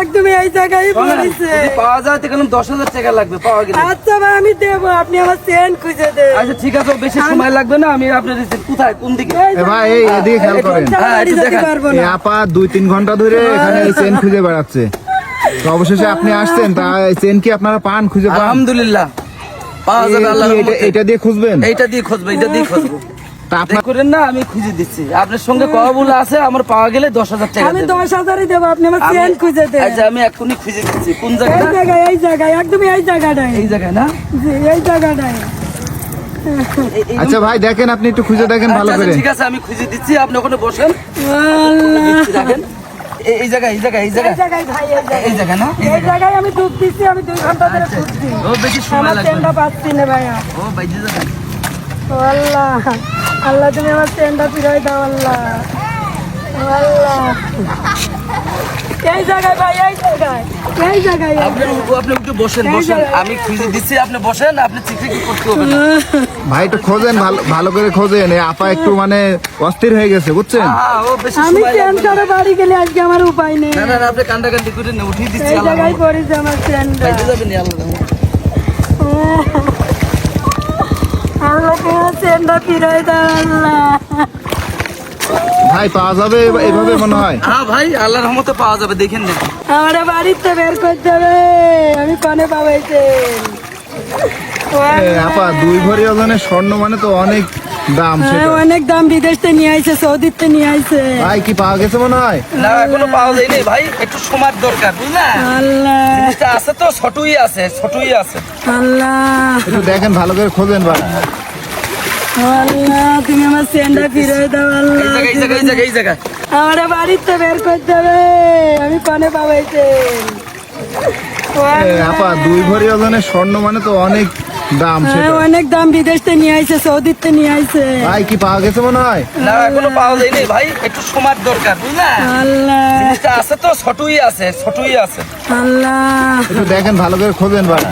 একদমই এই জায়গায় পড়েছে। পাওয়া যায় তখন 10,000 টাকা লাগবে পাওয়া গেলে। আচ্ছা ভাই আমি দেবো, আপনি আমার চেন খুঁজে দেন। আচ্ছা ঠিক আছে, বেশি সময় লাগবে না। আমি আপনার কোথায় কোন দিকে? ভাই এই এদিকে খেয়াল করেন, এই আপা 2-3 ঘন্টা ধরে এখানে এই চেন খুঁজে বেড়াচ্ছে। তো অবশেষে আপনি আসছেন, তা এই চেন কি আপনারা পান, খুঁজে পান? আলহামদুলিল্লাহ পাওয়া যাবে আল্লাহর রহমতে। এটা দিয়ে খুঁজবেন? এইটা দিয়ে খুঁজবো, এটা দিয়ে খুঁজবো। তা আপনার করেন না, আমি খুঁজে দিচ্ছি। আপনার সঙ্গে কথা বলে আছে, আমার পাওয়া গেলে 10,000 টাকা আমি দেবেন। 10,000ই দেবো, আপনি আমার চেন খুঁজে দেন। আচ্ছা আমি এখনই খুঁজে দিচ্ছি। কোন এই জায়গায়? জায়গায়, এই জায়গায়, একদমই এই জায়গাটায়। এই জায়গায় না? জি, এই জায়গাটায়। আচ্ছা ভাই দেখেন, আপনি একটু খুঁজে দেখেন ভালো আচ্ছা, করে। ঠিক আছে আমি খুঁজে দিচ্ছি, আপনি ওখানে বসেন। আল্লাহ। দিচ্ছি, রাখেন। এই জায়গায়, এই জায়গায়, এই এই জায়গায়, জায়গায় ভাই, এই জায়গায়। এই জায়গায় না? এই জায়গায় আমি ডুব দিচ্ছি, আমি 2 ঘন্টা ধরে খুঁজছি। ও বেশি সময় আমার লাগবে চেনটা না। পাচ্ছি না ভাইয়া। ও বাইজে যাবেন। ও আল্লাহ, আল্লাহ তুমি আমার চেনটা ফিরাই দাও আল্লাহ। ও আল্লাহ। এই জায়গায় ভাই, এই জায়গায়, এই জায়গায়। আপনি একটু বসেন, বসেন। আমি খুঁজে দিচ্ছি, আপনি বসেন। আপনি চিঠি কি করতে হবে না। ভাই একটু খোঁজেন, ভালো করে খোঁজেন। এই আপা একটু মানে অস্থির হয়ে গেছে, বুঝছেন? ও বেশি আমি সময় চেন লাগবে না। ছাড়া বাড়ি গেলে আজকে আমার উপায় নেই। না না না, আপনি কান্দাকান্দি করে না, উঠিয়ে দিচ্ছি। এই জায়গায় পড়েছে আমার চেনটা। বাইজে যাবেন আল্লাহ। আল্লাহ তুমি আমার চেনটা ফিরাই দাও আল্লাহ। ভাই পাওয়া যাবে এভাবে মনে হয়? হ্যাঁ ভাই, আল্লাহর রহমতে পাওয়া যাবে, দেখেন না। আমার বাড়িতে বের করতে হবে, আমি কনে পাবো এই চেন? আপা 2 ভরি ওজনের স্বর্ণ মানে তো অনেক দাম। সেটা অনেক দাম, বিদেশ থেকে নিয়ে আইছে, সৌদিতে নিয়ে আইছে। ভাই কি পাওয়া গেছে মনে হয়? না এখনো পাওয়া যায়নি ভাই, একটু সময় দরকার, বুঝলেন? আল্লাহ জিনিসটা আছে তো, ছোটই আছে, ছোটই আছে। আল্লাহ একটু দেখেন, ভালো করে খোঁজেন ভাই। আল্লাহ তুমি আমার চেনটা ফিরে দাও আল্লাহ। এই জায়গায়, এই জায়গায়, এই জায়গায়। আমার বাড়িতে বের করতে হবে, আমি কনে পাবো এই চেন? আপা 2 ভরি ওজনের স্বর্ণ মানে তো অনেক দাম। সেটা অনেক দাম, বিদেশ থেকে নিয়ে আইছে, সৌদিতে নিয়ে আইছে। ভাই কি পাওয়া গেছে মনে হয়? না এখনো পাওয়া যায়নি ভাই, একটু সময় দরকার, বুঝলেন? আল্লাহ জিনিসটা আছে তো, ছোটই আছে, ছোটই আছে। আল্লাহ একটু দেখেন, ভালো করে খোঁজেন ভাই।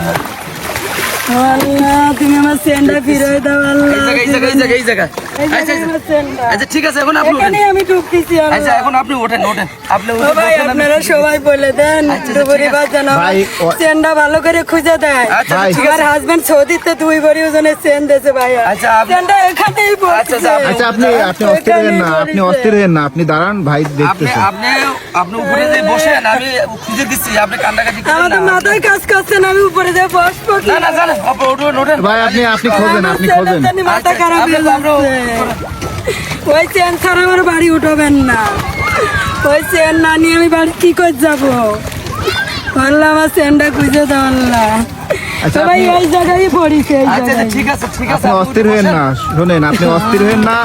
আল্লাহ তুমি আমার চেনটা ফিরে দাও আল্লাহ। এই জায়গায়, এই জায়গায়, এই জায়গায়। এই আচ্ছা জায়গায় আমার চেনটা। আচ্ছা ঠিক আছে, এখন আপনি ওঠেন। এখানেই আমি ঢুকতেছি আচ্ছা আল্লাহ। এখন আপনি ওঠেন, ওঠেন। আপনি ও উঠে ভাই বসেন, আমি আপনারা খুঁজে সবাই বলে দেন, আচ্ছা, ডুবুরি ঠিক আছে। বাজান ভাই, চেনটা ভালো করে খুঁজে দেয়। আচ্ছা ভাই। ঠিক আমার আছে। হাজবেন্ড সৌদিতে 2 ভরি ওজনের চেন দিয়েছে ভাইয়া। আচ্ছা, চেনটা এখানেই পড়ছে। আচ্ছা, আচ্ছা আপনি অস্থির হবেন না, আপনি অস্থির হবেন না, আপনি দাঁড়ান, ভাই আপনি দেখতেছেন। আপনি আপনি উপরে যে বসেন, আমি খুঁজে দিচ্ছি। আপনি কান্দাকাটি করেন আমার না। তো মাথায় কাজ করছে না, আমি উপরে যে বসবো কি? না না জানেন, আপনি ওঠেন, ওঠেন। ভাই আপনি খোঁজেন, আপনি আমার খোঁজেন। চেনের জন্য মাথা আচ্ছা, খারাপ হয়ে আমরা যাচ্ছে। ওই চেন ছাড়া আমার বাড়ি উঠবেন না। ওই চেন না নিয়ে আমি বাড়ি কি করে যাবো? আল্লাহ আমার চেনটা খুঁজে দাও আল্লাহ। আচ্ছা, সবাই আপনি- এই জায়গায় পড়িছে, এই আচ্ছা জায়গায়। ঠিক আছে, ঠিক আছে। আপনি অস্থির হবেন না, শোনেন, আপনি অস্থির হবেন না।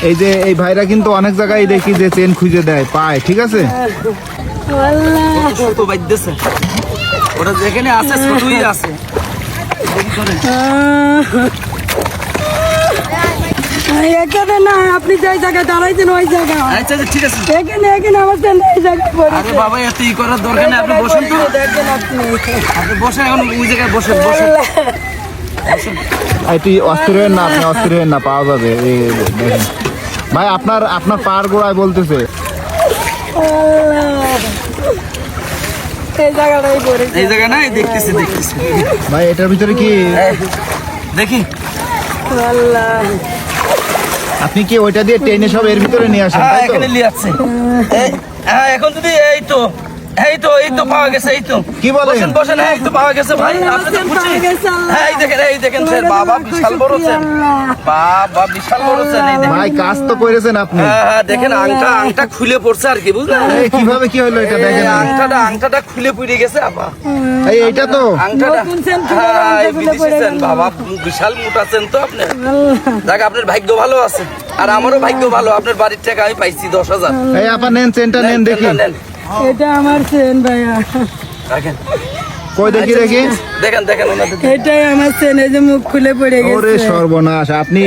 এই যে এই ভাইরা কিন্তু অনেক জায়গায় দেখি যে চেন খুঁজে দেয়, পায়, ঠিক আছে? আল্লাহ ছোট বাইদ্যছে ওটা যেখানে আছে, ছোটই আছে। দেখি করেন। এখানে না, আপনি যে জায়গায় দাঁড়াইছেন ওই জায়গা। আচ্ছা আচ্ছা, ঠিক আছে। এখানে আমার চেন এই জায়গায় আরে পড়েছে। বাবা, এত ই করার দরকার নেই, আপনি বসেন তো। দেখেন আপনি। আপনি বসেন, এখন ওই জায়গায় বসেন, বসেন। এটি অস্থির হবেন না, আপনি অস্থির হবেন না, পাওয়া যাবে। এই দেখেন ভাই, আপনার পার গোড়ায় বলতেছে। আল্লাহ। এই জায়গাটাই পড়েছে। এই জায়গায় না, এই দেখতেছি, দেখতেছি। ভাই এটার ভিতরে কি এই, দেখি। আল্লাহ আপনি কি ওইটা দিয়ে টেনে সব এর ভিতরে নিয়ে আসেন, হ্যাঁ তাই তো? এখানে লিয়াচ্ছে। হ্যাঁ এখন যদি এই তো পাওয়া গেছে, এই তো। কি বলেন? বসেন, বসেন। হ্যাঁ, এই তো পাওয়া গেছে ভাই, আপনি তো খুশি? হ্যাঁ এই দেখেন স্যার, বাবা বিশাল বড় চেন। বাবা বিশাল বড় চেন, এই দেখেন। ভাই কাজ তো করেছেন আপনি। হ্যাঁ দেখেন, আংটা খুলে পড়ছে আর কি, বুঝলেন? এই কিভাবে কি হলো এটা দেখেন। এই আংটাটা খুলে পড়ে গেছে আপা। এইটা তো আংটাটা, নতুন চেন খুলে হ্যাঁ আংটা এই খুলে বিদেশি পড়ে চেন, গেল। বাবা বিশাল মোটা চেন তো আপনি। দেখ আপনার ভাগ্য ভালো আছে, আর আমারও ভাগ্য ভালো, আপনার বাড়ির টাকা আমি পাইছি 10,000। এই আপা নেন, চেনটা নেন দেখি। নেন, এটা আমার চেন ভাইয়া। রাখেন। কই দেখি দেখি। দেখেন ওনাদের। এটাই আমার চেন, এই যে মুখ খুলে পড়ে ওরে গেছে। সর্বনাশ, আপনি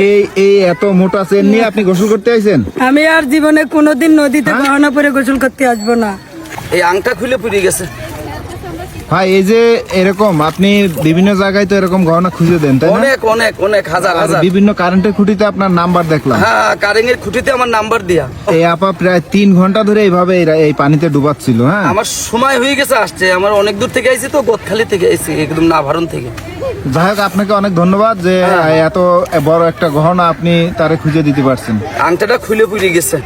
এই এত মোটা চেন নিয়ে আপনি গোসল করতে আইছেন? আমি আর জীবনে কোনোদিন নদীতে গহনা পরে গোসল করতে আসবো না। এই আংটা খুলে পড়ে গেছে। ভাই এই যে এরকম আপনি বিভিন্ন জায়গায় তো এরকম গহনা খুঁজে দেন তাই না? অনেক অনেক অনেক হাজার আর হাজার। বিভিন্ন কারেন্টের খুঁটিতে আপনার নাম্বার দেখলাম। হ্যাঁ, কারেন্টের খুঁটিতে আমার নাম্বার দেয়া। এই আপা প্রায় 3 ঘন্টা ধরে এইভাবে এই পানিতে ডুবাচ্ছিল। হ্যাঁ, আমার সময় হয়ে গেছে আসছে, আমার অনেক দূর থেকে আইছি তো, গোদখালি থেকে আইছি, একদম নাভারণ থেকে। যাই হোক আপনাকে অনেক ধন্যবাদ যে এত বড় একটা গহনা আপনি তারে খুঁজে দিতে পারছেন। আংটাটা খুলে পুড়ে গেছে।